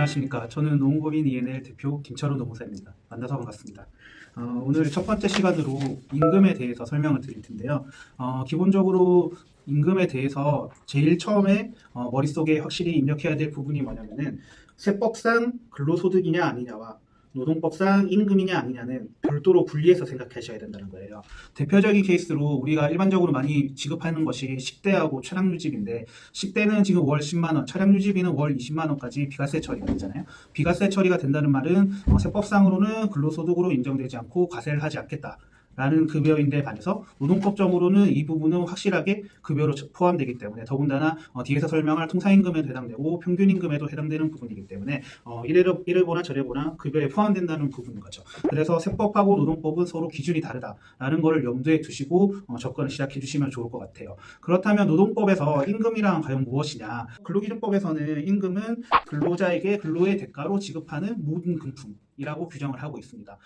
안녕하십니까. 저는 노무법인 ENL 대표 김철우 노무사입니다. 만나서 반갑습니다. 오늘 첫 번째 시간으로 임금에 대해서 설명을 드릴 텐데요. 기본적으로 임금에 대해서 제일 처음에 머릿속에 확실히 입력해야 될 부분이 뭐냐면은 세법상 근로소득이냐 아니냐와 노동법상 임금이냐 아니냐는 별도로 분리해서 생각하셔야 된다는 거예요. 대표적인 케이스로 우리가 일반적으로 많이 지급하는 것이 식대하고 차량유지비인데, 식대는 지금 월 10만 원, 차량유지비는 월 20만 원까지 비과세 처리가 되잖아요. 비과세 처리가 된다는 말은 세법상으로는 근로소득으로 인정되지 않고 과세를 하지 않겠다 라는 급여인데 반해서 노동법적으로는 이 부분은 확실하게 급여로 포함되기 때문에, 더군다나 뒤에서 설명할 통상임금에도 해당되고 평균임금에도 해당되는 부분이기 때문에 이를 보나 저를 보나 급여에 포함된다는 부분인 거죠. 그래서 세법하고 노동법은 서로 기준이 다르다라는 것을 염두에 두시고 접근을 시작해 주시면 좋을 것 같아요. 그렇다면 노동법에서 임금이란 과연 무엇이냐? 근로기준법에서는 임금은 근로자에게 근로의 대가로 지급하는 모든 금품 이라고 규정을 하고 있습니다.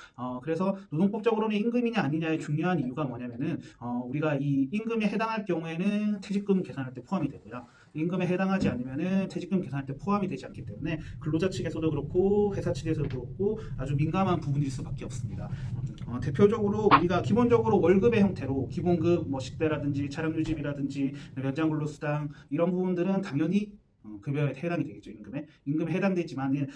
그래서 노동법적으로는 임금이냐 아니냐의 중요한 이유가 뭐냐면은 우리가 이 임금에 해당할 경우에는 퇴직금 계산할 때 포함이 되고요. 임금에 해당하지 않으면은 퇴직금 계산할 때 포함이 되지 않기 때문에 근로자 측에서도 그렇고 회사 측에서도 그렇고 아주 민감한 부분일 수밖에 없습니다. 대표적으로 우리가 기본적으로 월급의 형태로 기본급, 뭐 식대라든지 차량유지비라든지 연장근로수당 이런 부분들은 당연히 급여에 해당이 되겠죠. 임금에 해당되지만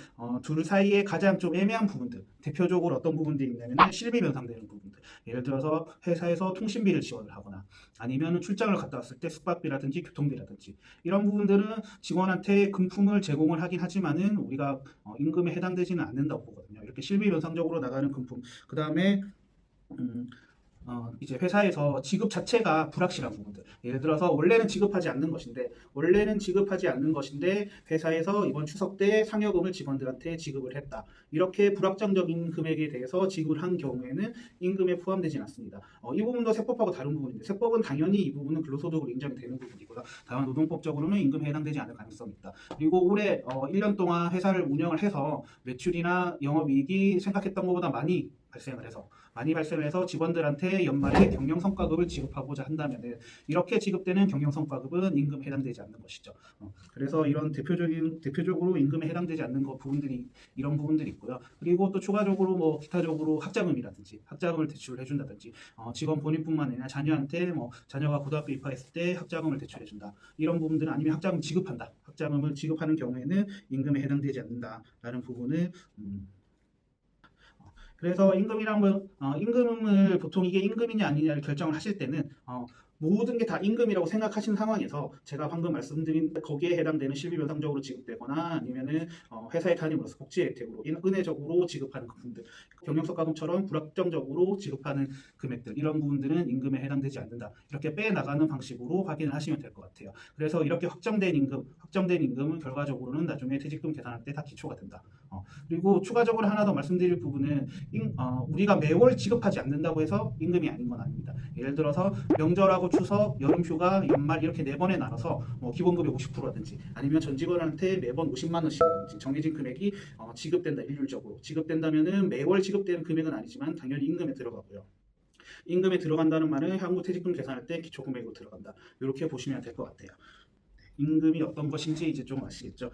둘 사이에 가장 좀 애매한 부분들, 대표적으로 어떤 부분들이 있냐면 실비 변상되는 부분들, 예를 들어서 회사에서 통신비를 지원을 하거나 아니면 출장을 갔다 왔을 때 숙박비라든지 교통비라든지 이런 부분들은 직원한테 금품을 제공을 하긴 하지만은 우리가 임금에 해당되지는 않는다고 보거든요. 이렇게 실비 변상적으로 나가는 금품, 그 다음에 이제 회사에서 지급 자체가 불확실한 부분들, 예를 들어서 원래는 지급하지 않는 것인데 회사에서 이번 추석 때 상여금을 직원들한테 지급을 했다, 이렇게 불확정적인 금액에 대해서 지급을 한 경우에는 임금에 포함되진 않습니다. 이 부분도 세법하고 다른 부분인데, 세법은 당연히 이 부분은 근로소득으로 인정이 되는 부분이고요. 다만 노동법적으로는 임금에 해당되지 않을 가능성이 있다. 그리고 올해 1년 동안 회사를 운영을 해서 매출이나 영업이익이 생각했던 것보다 많이 발생을 해서 직원들한테 연말에 경영성과급을 지급하고자 한다면 이렇게 지급되는 경영성과급은 임금에 해당되지 않는 것이죠. 그래서 이런 대표적으로 임금에 해당되지 않는 부분들이 이런 부분들이 있고요. 그리고 또 추가적으로 뭐 기타적으로 학자금을 대출을 해준다든지, 직원 본인뿐만 아니라 자녀한테 자녀가 고등학교 입학했을 때 학자금을 대출해준다, 이런 부분들은, 아니면 학자금을 지급하는 경우에는 임금에 해당되지 않는다라는 부분을 그래서 임금을 보통 이게 임금이냐 아니냐를 결정을 하실 때는 모든 게 다 임금이라고 생각하신 상황에서 제가 방금 말씀드린 거기에 해당되는 실비변상적으로 지급되거나 아니면은 회사의 타임으로서 복지 혜택으로 은혜적으로 지급하는 금품들, 경영성과금처럼 불확정적으로 지급하는 금액들, 이런 부분들은 임금에 해당되지 않는다, 이렇게 빼나가는 방식으로 확인을 하시면 될 것 같아요. 그래서 이렇게 확정된 임금은 결과적으로는 나중에 퇴직금 계산할 때 다 기초가 된다. 그리고 추가적으로 하나 더 말씀드릴 부분은 우리가 매월 지급하지 않는다고 해서 임금이 아닌 건 아닙니다. 예를 들어서 명절하고 추석, 여름휴가, 연말 이렇게 4번에 나눠서 기본급의 50%라든지 아니면 전 직원한테 매번 50만 원씩이라든지 정해진 금액이 지급된다, 일률적으로 지급된다면은 매월 지급되는 금액은 아니지만 당연히 임금에 들어가고요. 임금에 들어간다는 말은 향후 퇴직금 계산할 때 기초금액으로 들어간다, 이렇게 보시면 될 것 같아요. 임금이 어떤 것인지 이제 좀 아시겠죠?